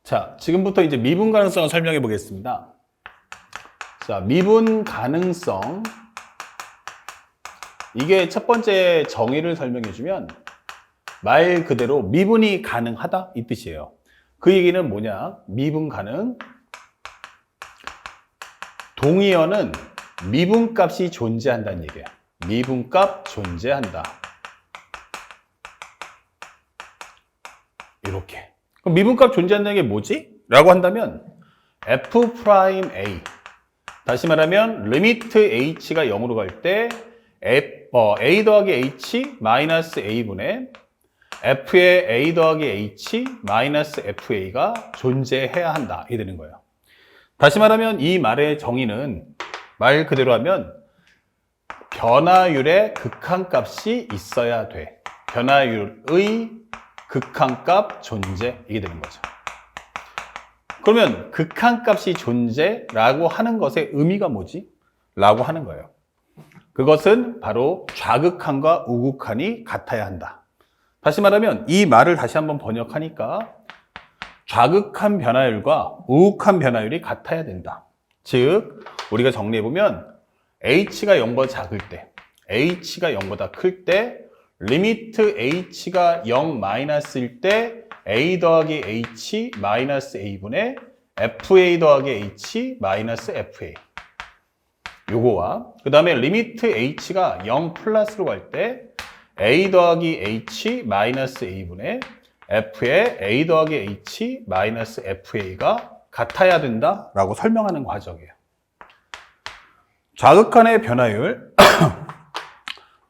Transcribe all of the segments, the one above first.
자, 지금부터 이제 미분 가능성을 설명해 보겠습니다. 자, 미분 가능성. 이게 첫 번째 정의를 설명해 주면 말 그대로 미분이 가능하다 이 뜻이에요. 그 얘기는 뭐냐? 미분 가능. 동의어는 미분값이 존재한다는 얘기예요. 미분값 존재한다. 이렇게. 그럼 미분값 존재한다는 게 뭐지? 라고 한다면 F'A. 다시 말하면 리미트 H가 0으로 갈 때 A 더하기 H 마이너스 A분의 F의 A 더하기 H 마이너스 FA가 존재해야 한다. 이게 되는 거예요. 다시 말하면 이 말의 정의는 말 그대로 하면 변화율의 극한값이 있어야 돼. 변화율의 극한값 존재. 이게 되는 거죠. 그러면 극한값이 존재라고 하는 것의 의미가 뭐지? 라고 하는 거예요. 그것은 바로 좌극한과 우극한이 같아야 한다. 다시 말하면 이 말을 다시 한번 번역하니까 좌극한 변화율과 우극한 변화율이 같아야 된다. 즉 우리가 정리해보면 H가 0보다 작을 때, H가 0보다 클 때, 리미트 H가 0 마이너스일 때 A 더하기 H 마이너스 A분의 FA 더하기 H 마이너스 FA. 요거와 그 다음에 리미트 H가 0 플러스로 갈 때 A 더하기 H 마이너스 A분의 F의 A 더하기 H 마이너스 FA가 같아야 된다라고 설명하는 과정이에요. 좌극한의 변화율,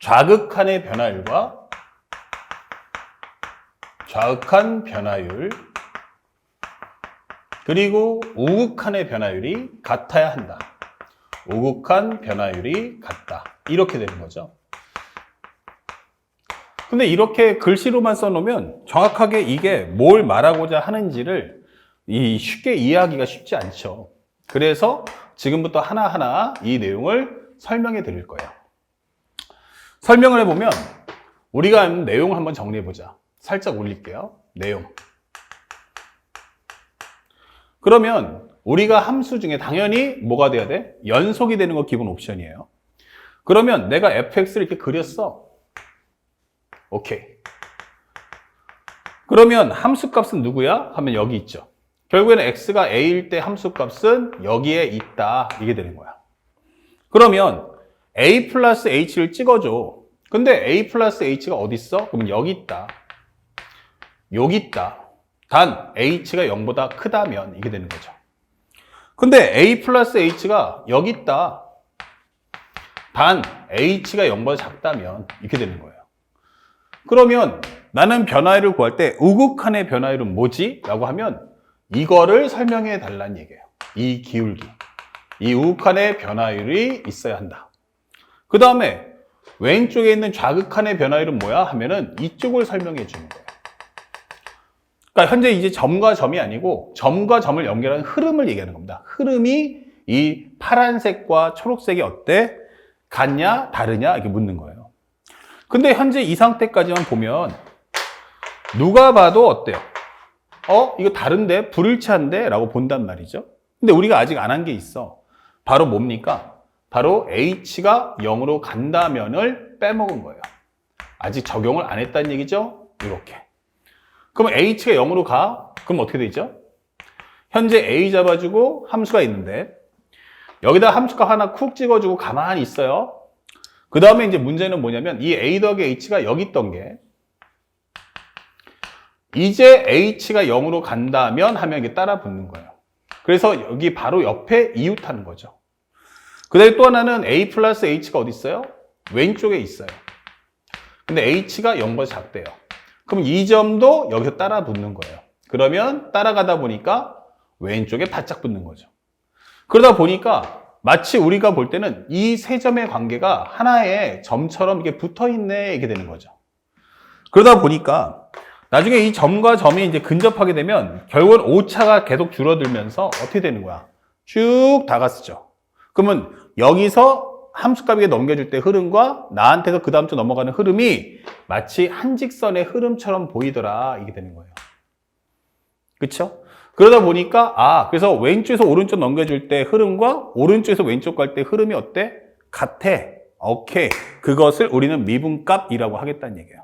좌극한의 변화율과 좌극한 변화율 그리고 우극한의 변화율이 같아야 한다. 우극한 변화율이 같다. 이렇게 되는 거죠. 근데 이렇게 글씨로만 써놓으면 정확하게 이게 뭘 말하고자 하는지를 쉽게 이해하기가 쉽지 않죠. 그래서 지금부터 하나하나 이 내용을 설명해 드릴 거예요. 설명을 해보면 우리가 하는 내용을 한번 정리해 보자. 살짝 올릴게요. 내용. 그러면 우리가 함수 중에 당연히 뭐가 돼야 돼? 연속이 되는 거 기본 옵션이에요. 그러면 내가 fx를 이렇게 그렸어. 오케이. 그러면 함수값은 누구야? 하면 여기 있죠. 결국에는 x가 a일 때 함수값은 여기에 있다. 이게 되는 거야. 그러면 a 플러스 h를 찍어줘. 근데 a 플러스 h가 어디 있어? 그러면 여기 있다. 여기 있다. 단 h가 0보다 크다면 이게 되는 거죠. 근데 a 플러스 h가 여기 있다. 단 h가 0보다 작다면 이렇게 되는 거예요. 그러면 나는 변화율을 구할 때 우극한의 변화율은 뭐지? 라고 하면 이거를 설명해 달라는 얘기예요. 이 기울기. 이 우극한의 변화율이 있어야 한다. 그 다음에 왼쪽에 있는 좌극한의 변화율은 뭐야? 하면은 이쪽을 설명해 주는 거예요. 그러니까 현재 이제 점과 점이 아니고 점과 점을 연결하는 흐름을 얘기하는 겁니다. 흐름이 이 파란색과 초록색이 어때? 같냐? 다르냐? 이렇게 묻는 거예요. 근데 현재 이 상태까지만 보면 누가 봐도 어때요? 이거 다른데? 불일치한데? 라고 본단 말이죠. 근데 우리가 아직 안 한 게 있어. 바로 뭡니까? 바로 h가 0으로 간다면을 빼먹은 거예요. 아직 적용을 안 했다는 얘기죠? 이렇게. 그럼 h가 0으로 가? 그럼 어떻게 되죠? 현재 a 잡아주고 함수가 있는데 여기다 함수값 하나 쿡 찍어주고 가만히 있어요. 그 다음에 이제 문제는 뭐냐면 이 a 더하기 h가 여기 있던 게 이제 h가 0으로 간다면 하면 이게 따라 붙는 거예요. 그래서 여기 바로 옆에 이웃하는 거죠. 그 다음에 또 하나는 a 플러스 h가 어디 있어요? 왼쪽에 있어요. 근데 h가 0보다 작대요. 그럼 이 점도 여기서 따라 붙는 거예요. 그러면 따라가다 보니까 왼쪽에 바짝 붙는 거죠. 그러다 보니까 마치 우리가 볼 때는 이 세 점의 관계가 하나의 점처럼 이렇게 붙어 있네 이렇게 되는 거죠. 그러다 보니까 나중에 이 점과 점이 이제 근접하게 되면 결국은 오차가 계속 줄어들면서 어떻게 되는 거야? 쭉 다가쓰죠. 그러면 여기서 함수값에게 넘겨줄 때 흐름과 나한테서 그 다음 주 넘어가는 흐름이 마치 한 직선의 흐름처럼 보이더라 이게 되는 거예요. 그쵸? 그러다 보니까, 그래서 왼쪽에서 오른쪽 넘겨줄 때 흐름과 오른쪽에서 왼쪽 갈 때 흐름이 어때? 같아. 오케이. 그것을 우리는 미분값이라고 하겠다는 얘기예요.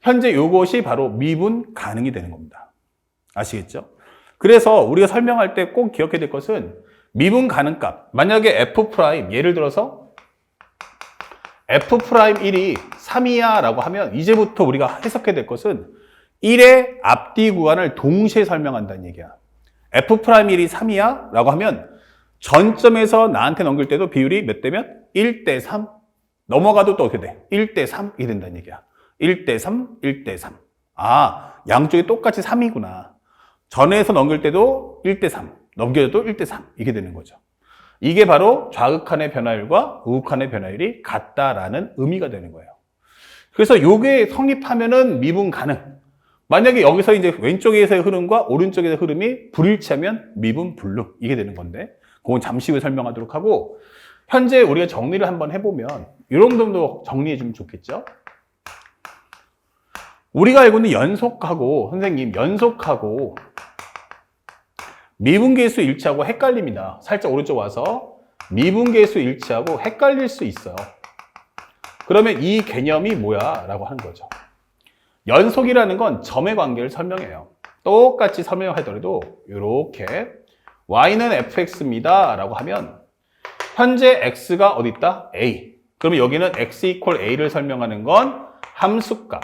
현재 이것이 바로 미분 가능이 되는 겁니다. 아시겠죠? 그래서 우리가 설명할 때 꼭 기억해야 될 것은 미분 가능값. 만약에 f', 예를 들어서 f'1이 3이야 라고 하면 이제부터 우리가 해석해야 될 것은 1의 앞뒤 구간을 동시에 설명한다는 얘기야. f'1이 3이야 라고 하면 전점에서 나한테 넘길 때도 비율이 몇 대면? 1대 3. 넘어가도 또 어떻게 돼? 1대 3이 된다는 얘기야. 1대 3, 1대 3. 양쪽이 똑같이 3이구나. 전에서 넘길 때도 1대 3, 넘겨줘도 1대 3. 이게 되는 거죠. 이게 바로 좌극한의 변화율과 우극한의 변화율이 같다라는 의미가 되는 거예요. 그래서 요게 성립하면은 미분 가능. 만약에 여기서 이제 왼쪽에서의 흐름과 오른쪽에서의 흐름이 불일치하면 미분 불능. 이게 되는 건데, 그건 잠시 후에 설명하도록 하고, 현재 우리가 정리를 한번 해보면, 이런 정도 정리해주면 좋겠죠? 우리가 알고 있는 연속하고, 선생님, 연속하고, 미분계수 일치하고 헷갈립니다. 살짝 오른쪽 와서, 미분계수 일치하고 헷갈릴 수 있어요. 그러면 이 개념이 뭐야? 라고 하는 거죠. 연속이라는 건 점의 관계를 설명해요. 똑같이 설명하더라도 이렇게 y는 fx입니다 라고 하면 현재 x가 어디 있다? a. 그러면 여기는 x equal a를 설명하는 건 함수값.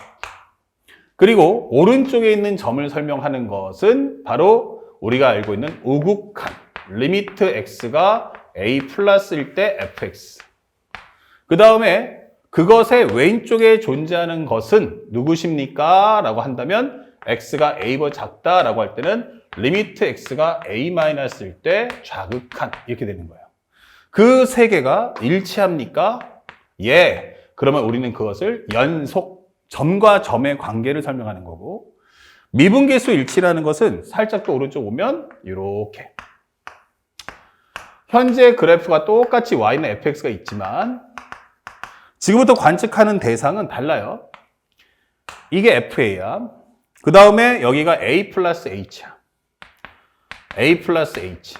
그리고 오른쪽에 있는 점을 설명하는 것은 바로 우리가 알고 있는 우극한 리미트 x가 a 플러스일 때 fx. 그 다음에 그것의 왼쪽에 존재하는 것은 누구십니까? 라고 한다면 x가 a보다 작다라고 할 때는 리미트 x가 a-일 때 좌극한 이렇게 되는 거예요. 그 세 개가 일치합니까? 예. 그러면 우리는 그것을 연속, 점과 점의 관계를 설명하는 거고 미분계수 일치라는 것은 살짝 또 오른쪽 오면 이렇게 현재 그래프가 똑같이 y는 fx가 있지만 지금부터 관측하는 대상은 달라요. 이게 FA야. 그 다음에 여기가 A 플러스 H야. A 플러스 H.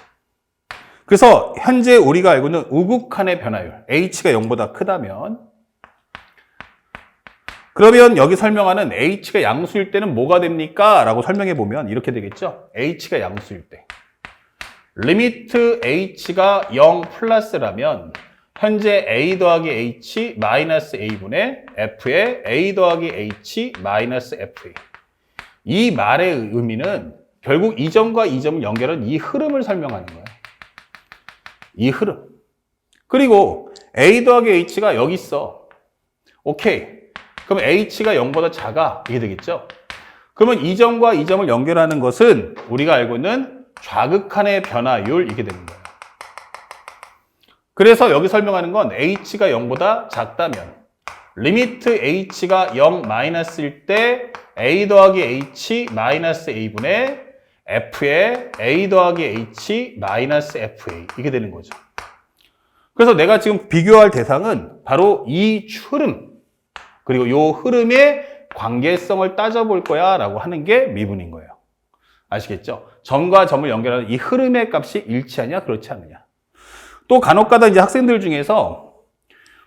그래서 현재 우리가 알고 있는 우극한의 변화율, H가 0보다 크다면 그러면 여기 설명하는 H가 양수일 때는 뭐가 됩니까? 라고 설명해 보면 이렇게 되겠죠. H가 양수일 때. 리미트 H가 0 플러스라면 현재 a 더하기 h 마이너스 a분의 f의 a 더하기 h 마이너스 fa. 이 말의 의미는 결국 이 점과 이 점을 연결한 이 흐름을 설명하는 거예요. 이 흐름. 그리고 a 더하기 h가 여기 있어. 오케이. 그럼 h가 0보다 작아. 이게 되겠죠? 그러면 이 점과 이 점을 연결하는 것은 우리가 알고 있는 좌극한의 변화율 이게 되는 거예요. 그래서 여기 설명하는 건 h가 0보다 작다면 리미트 h가 0 마이너스일 때 a 더하기 h 마이너스 a분의 f의 a 더하기 h 마이너스 fa 이게 되는 거죠. 그래서 내가 지금 비교할 대상은 바로 이 흐름 그리고 이 흐름의 관계성을 따져볼 거야 라고 하는 게 미분인 거예요. 아시겠죠? 점과 점을 연결하는 이 흐름의 값이 일치하냐 그렇지 않느냐. 또 간혹가다 이제 학생들 중에서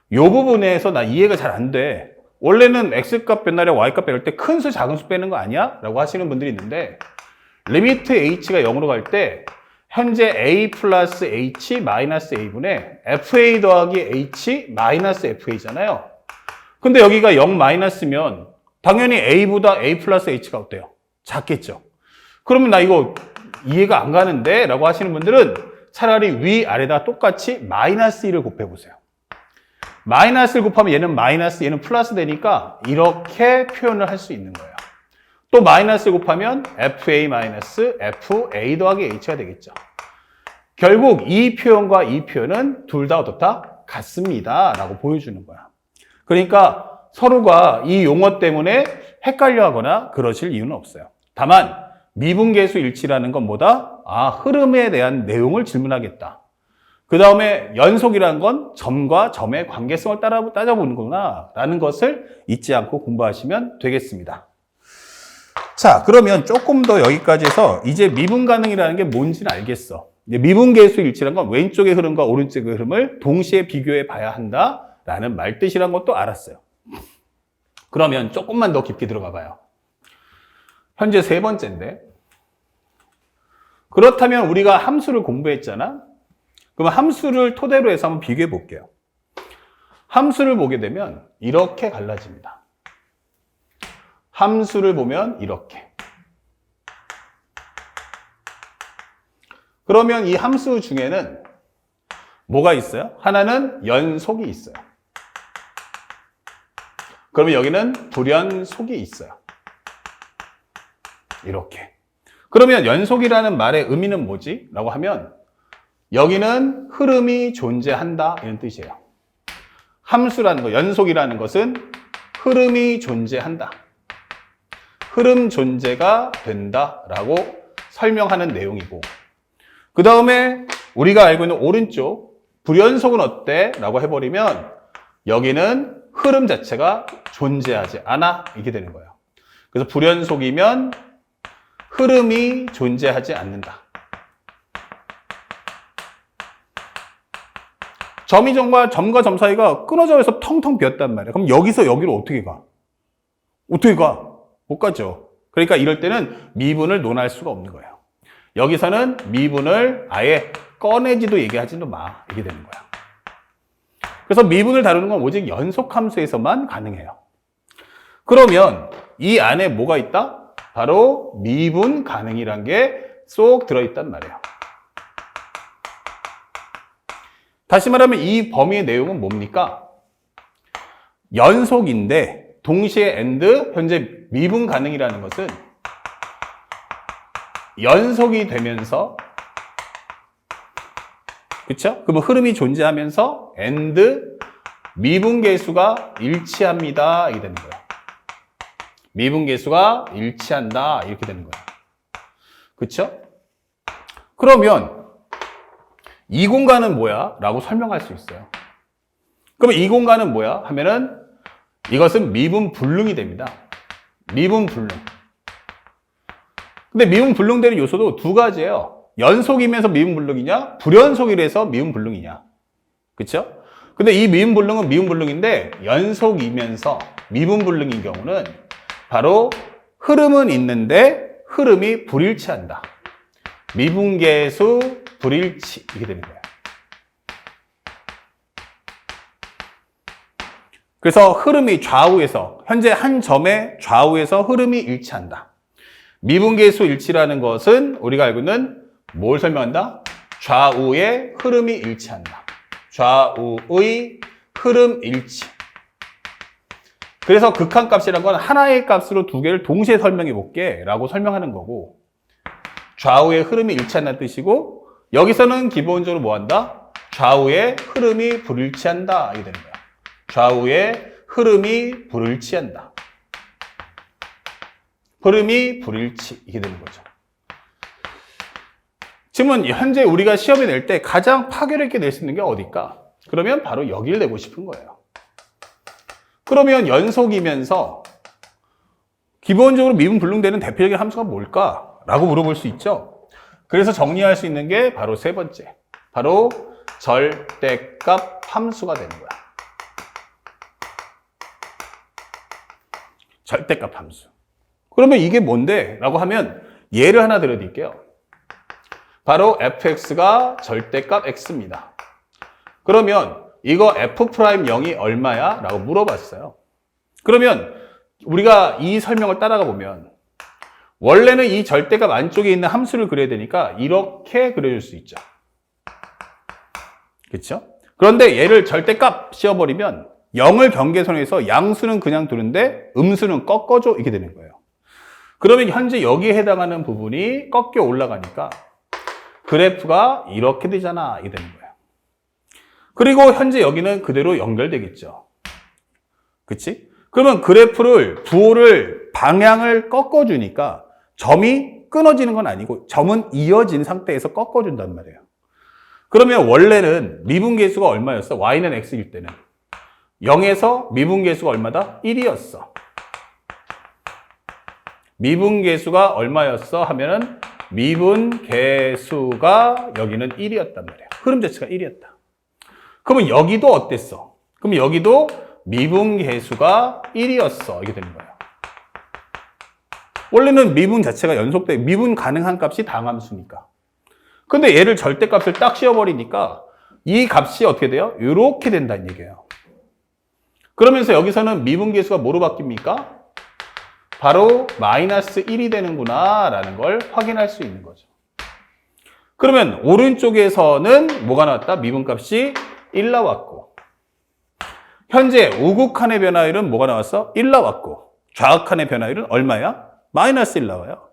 이 부분에서 나 이해가 잘 안 돼. 원래는 x값 변화량 y값 빼낼 때 큰 수 작은 수 빼는 거 아니야? 라고 하시는 분들이 있는데 리미트 h가 0으로 갈 때 현재 a 플러스 h 마이너스 a분의 fa 더하기 h 마이너스 fa잖아요. 근데 여기가 0 마이너스면 당연히 a보다 a 플러스 h가 어때요? 작겠죠. 그러면 나 이거 이해가 안 가는데? 라고 하시는 분들은 차라리 위아래다 똑같이 마이너스 1을 곱해보세요. 마이너스를 곱하면 얘는 마이너스, 얘는 플러스 되니까 이렇게 표현을 할 수 있는 거예요. 또 마이너스를 곱하면 FA 마이너스 FA 더하기 H가 되겠죠. 결국 이 표현과 이 표현은 둘 다 어떻다? 같습니다. 라고 보여주는 거야. 그러니까 서로가 이 용어 때문에 헷갈려 하거나 그러실 이유는 없어요. 다만 미분계수 일치라는 건 뭐다? 흐름에 대한 내용을 질문하겠다. 그 다음에 연속이라는 건 점과 점의 관계성을 따져보는구나 라는 것을 잊지 않고 공부하시면 되겠습니다. 자, 그러면 조금 더 여기까지 해서 이제 미분 가능이라는 게 뭔지는 알겠어. 이제 미분계수 일치란 건 왼쪽의 흐름과 오른쪽의 흐름을 동시에 비교해 봐야 한다라는 말뜻이란 것도 알았어요. 그러면 조금만 더 깊게 들어가 봐요. 현재 세 번째인데, 그렇다면 우리가 함수를 공부했잖아? 그럼 함수를 토대로 해서 한번 비교해 볼게요. 함수를 보게 되면 이렇게 갈라집니다. 함수를 보면 이렇게. 그러면 이 함수 중에는 뭐가 있어요? 하나는 연속이 있어요. 그러면 여기는 불연속이 있어요. 이렇게. 그러면 연속이라는 말의 의미는 뭐지? 라고 하면 여기는 흐름이 존재한다 이런 뜻이에요. 함수라는 거, 연속이라는 것은 흐름이 존재한다. 흐름 존재가 된다라고 설명하는 내용이고, 그 다음에 우리가 알고 있는 오른쪽 불연속은 어때? 라고 해버리면 여기는 흐름 자체가 존재하지 않아 이게 되는 거예요. 그래서 불연속이면 흐름이 존재하지 않는다. 점과 점 사이가 끊어져 있어 텅텅 비었단 말이야. 그럼 여기서 여기로 어떻게 가? 어떻게 가? 못 가죠. 그러니까 이럴 때는 미분을 논할 수가 없는 거예요. 여기서는 미분을 아예 꺼내지도 얘기하지도 마. 이게 되는 거야. 그래서 미분을 다루는 건 오직 연속함수에서만 가능해요. 그러면 이 안에 뭐가 있다? 바로 미분 가능이란 게 쏙 들어있단 말이에요. 다시 말하면 이 범위의 내용은 뭡니까? 연속인데 동시에 and 현재 미분 가능이라는 것은 연속이 되면서, 그렇죠? 그러면 흐름이 존재하면서 and 미분계수가 일치합니다. 이게 되는 거예요. 미분계수가 일치한다. 이렇게 되는 거예요. 그렇죠? 그러면 이 공간은 뭐야? 라고 설명할 수 있어요. 그러면 이 공간은 뭐야? 하면은 이것은 미분불능이 됩니다. 미분불능. 근데 미분불능되는 요소도 두 가지예요. 연속이면서 미분불능이냐? 불연속이라서 미분불능이냐? 그쵸? 근데 이 미분불능은 미분불능인데 연속이면서 미분불능인 경우는 바로 흐름은 있는데 흐름이 불일치한다. 미분계수 불일치 이게 되는 거예요. 그래서 흐름이 좌우에서 현재 한 점의 좌우에서 흐름이 일치한다. 미분계수 일치라는 것은 우리가 알고 있는 뭘 설명한다? 좌우의 흐름이 일치한다. 좌우의 흐름 일치. 그래서 극한값이란 건 하나의 값으로 두 개를 동시에 설명해 볼게 라고 설명하는 거고, 좌우의 흐름이 일치한다는 뜻이고, 여기서는 기본적으로 뭐 한다? 좌우의 흐름이 불일치한다 이게 되는 거야. 좌우의 흐름이 불일치한다. 흐름이 불일치 이게 되는 거죠. 지금은 현재 우리가 시험에 낼 때 가장 파괴력 있게 낼 수 있는 게 어딜까? 그러면 바로 여기를 내고 싶은 거예요. 그러면 연속이면서 기본적으로 미분불능되는 대표적인 함수가 뭘까? 라고 물어볼 수 있죠. 그래서 정리할 수 있는 게 바로 세 번째. 바로 절대값 함수가 되는 거야. 절대값 함수. 그러면 이게 뭔데? 라고 하면 예를 하나 들어드릴게요. 바로 fx가 절대값 x입니다. 그러면 이거 f'0이 얼마야? 라고 물어봤어요. 그러면 우리가 이 설명을 따라가 보면 원래는 이 절대값 안쪽에 있는 함수를 그려야 되니까 이렇게 그려줄 수 있죠. 그렇죠? 그런데 얘를 절대값 씌워버리면 0을 경계선에서 양수는 그냥 두는데 음수는 꺾어줘 이렇게 되는 거예요. 그러면 현재 여기에 해당하는 부분이 꺾여 올라가니까 그래프가 이렇게 되잖아 이게 되는 거예요. 그리고 현재 여기는 그대로 연결되겠죠. 그치? 그러면 그래프를 부호를 방향을 꺾어주니까 점이 끊어지는 건 아니고 점은 이어진 상태에서 꺾어준단 말이에요. 그러면 원래는 미분계수가 얼마였어? y는 x일 때는 0에서 미분계수가 얼마다? 1이었어. 미분계수가 얼마였어? 하면은 미분계수가 여기는 1이었단 말이야. 흐름 자체가 1이었다. 그러면 여기도 어땠어? 그럼 여기도 미분계수가 1이었어. 이게 되는 거예요. 원래는 미분 자체가 연속돼, 미분 가능한 값이 다함수니까. 근데 얘를 절대값을 딱 씌워버리니까 이 값이 어떻게 돼요? 이렇게 된다는 얘기예요. 그러면서 여기서는 미분계수가 뭐로 바뀝니까? 바로 마이너스 1이 되는구나 라는 걸 확인할 수 있는 거죠. 그러면 오른쪽에서는 뭐가 나왔다? 미분값이 1 나왔고, 현재 우극한의 변화율은 뭐가 나왔어? 1 나왔고, 좌극한의 변화율은 얼마야? 마이너스 1 나와요.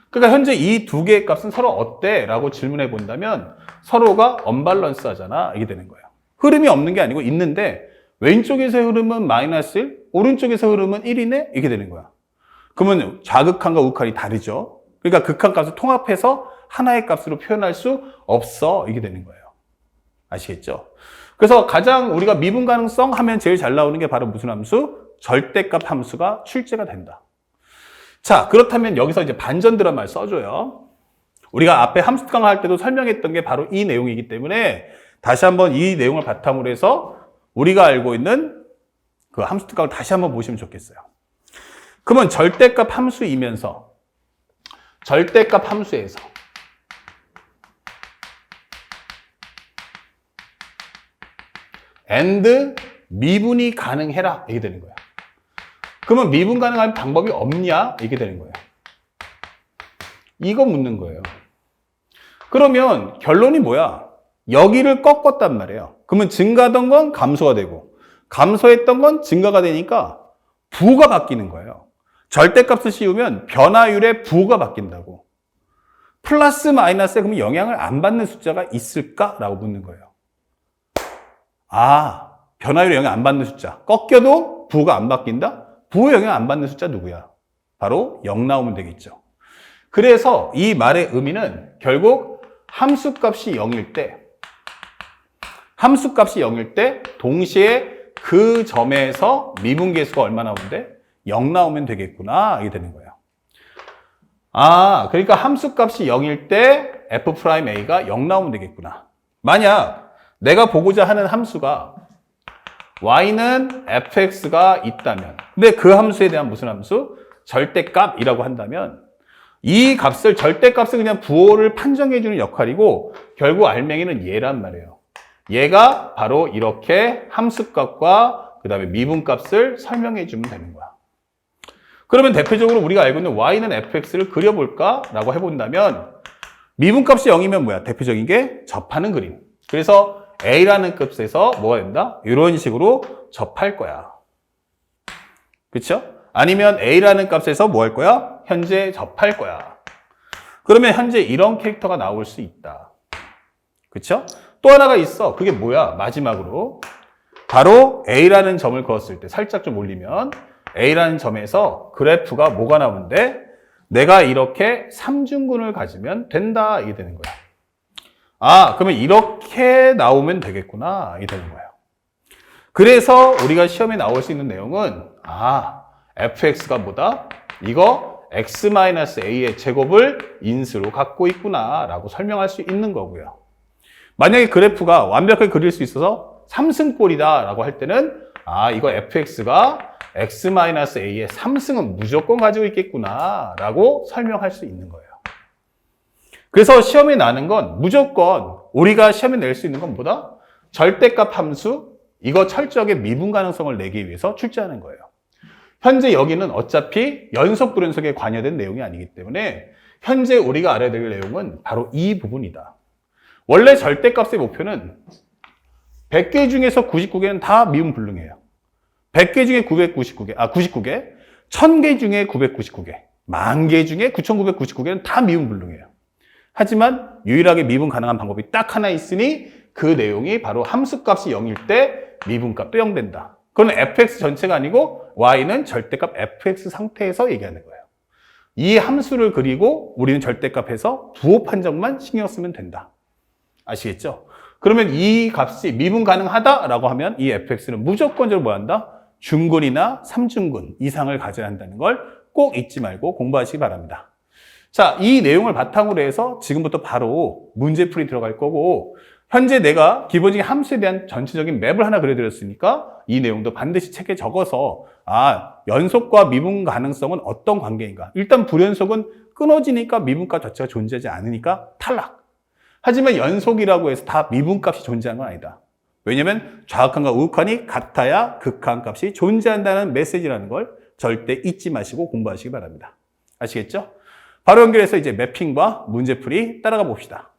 그러니까 현재 이 두 개의 값은 서로 어때? 라고 질문해 본다면 서로가 언밸런스 하잖아. 이게 되는 거예요. 흐름이 없는 게 아니고 있는데 왼쪽에서의 흐름은 마이너스 1, 오른쪽에서 흐름은 1이네? 이게 되는 거야. 그러면 좌극한과 우극한이 다르죠. 그러니까 극한값을 통합해서 하나의 값으로 표현할 수 없어. 이게 되는 거예요. 아시겠죠? 그래서 가장 우리가 미분 가능성 하면 제일 잘 나오는 게 바로 무슨 함수? 절대값 함수가 출제가 된다. 자, 그렇다면 여기서 이제 반전 드라마를 써줘요. 우리가 앞에 함수 특강을 할 때도 설명했던 게 바로 이 내용이기 때문에 다시 한번 이 내용을 바탕으로 해서 우리가 알고 있는 그 함수 특강을 다시 한번 보시면 좋겠어요. 그러면 절대값 함수이면서 절대값 함수에서 and 미분이 가능해라 이게 되는 거야. 그러면 미분 가능한 방법이 없냐? 이게 되는 거예요. 이거 묻는 거예요. 그러면 결론이 뭐야? 여기를 꺾었단 말이에요. 그러면 증가하던 건 감소가 되고 감소했던 건 증가가 되니까 부가 바뀌는 거예요. 절대값을 씌우면 변화율의 부가 바뀐다고. 플러스 마이너스에 그러면 영향을 안 받는 숫자가 있을까라고 묻는 거예요. 아, 변화율에 영향 안 받는 숫자. 꺾여도 부가 안 바뀐다? 부에 영향 안 받는 숫자 누구야? 바로 0 나오면 되겠죠. 그래서 이 말의 의미는 결국 함수값이 0일 때 동시에 그 점에서 미분계수가 얼마 나오는데? 0 나오면 되겠구나. 이게 되는 거예요. 아, 그러니까 함수값이 0일 때 f'a가 0 나오면 되겠구나. 만약 내가 보고자 하는 함수가 y는 fx가 있다면, 근데 그 함수에 대한 무슨 함수? 절대값이라고 한다면 이 값을, 절대값을 그냥 부호를 판정해주는 역할이고 결국 알맹이는 얘란 말이에요. 얘가 바로 이렇게 함수값과 그 다음에 미분값을 설명해주면 되는 거야. 그러면 대표적으로 우리가 알고 있는 y는 fx를 그려볼까? 라고 해본다면 미분값이 0이면 뭐야? 대표적인 게 접하는 그림. 그래서 a라는 값에서 뭐가 된다? 이런 식으로 접할 거야. 그쵸? 아니면 a라는 값에서 뭐 할 거야? 현재 접할 거야. 그러면 현재 이런 캐릭터가 나올 수 있다. 그쵸? 또 하나가 있어. 그게 뭐야? 마지막으로 바로 a라는 점을 그었을 때 살짝 좀 올리면 a라는 점에서 그래프가 뭐가 나오는데 내가 이렇게 삼중근을 가지면 된다. 이게 되는 거야. 아, 그러면 이렇게 나오면 되겠구나. 이게 되는 거예요. 그래서 우리가 시험에 나올 수 있는 내용은 fx가 뭐다? 이거 x-a의 제곱을 인수로 갖고 있구나 라고 설명할 수 있는 거고요. 만약에 그래프가 완벽하게 그릴 수 있어서 3승꼴이다 라고 할 때는 이거 fx가 x-a의 3승은 무조건 가지고 있겠구나 라고 설명할 수 있는 거예요. 그래서 시험에 나는 건 무조건 우리가 시험에 낼 수 있는 건 뭐다? 절대값 함수, 이거 철저하게 미분 가능성을 내기 위해서 출제하는 거예요. 현재 여기는 어차피 연속 불연속에 관여된 내용이 아니기 때문에 현재 우리가 알아야 될 내용은 바로 이 부분이다. 원래 절대값의 목표는 100개 중에서 99개는 다 미분 불능해요. 100개 중에 99개, 1000개 중에 999개, 10,000개 중에 9,999개는 다 미분 불능해요. 하지만 유일하게 미분 가능한 방법이 딱 하나 있으니 그 내용이 바로 함수값이 0일 때 미분값도 0 된다. 그건 fx 전체가 아니고 y는 절대값 fx 상태에서 얘기하는 거예요. 이 함수를 그리고 우리는 절대값에서 부호 판정만 신경 쓰면 된다. 아시겠죠? 그러면 이 값이 미분 가능하다라고 하면 이 fx는 무조건적으로 뭐 한다? 중근이나 삼중근 이상을 가져야 한다는 걸 꼭 잊지 말고 공부하시기 바랍니다. 자, 이 내용을 바탕으로 해서 지금부터 바로 문제풀이 들어갈 거고, 현재 내가 기본적인 함수에 대한 전체적인 맵을 하나 그려드렸으니까 이 내용도 반드시 책에 적어서 연속과 미분 가능성은 어떤 관계인가. 일단 불연속은 끊어지니까 미분값 자체가 존재하지 않으니까 탈락. 하지만 연속이라고 해서 다 미분값이 존재하는 건 아니다. 왜냐면 좌극한과 우극한이 같아야 극한값이 존재한다는 메시지라는 걸 절대 잊지 마시고 공부하시기 바랍니다. 아시겠죠? 바로 연결해서 이제 매핑과 문제풀이 따라가 봅시다.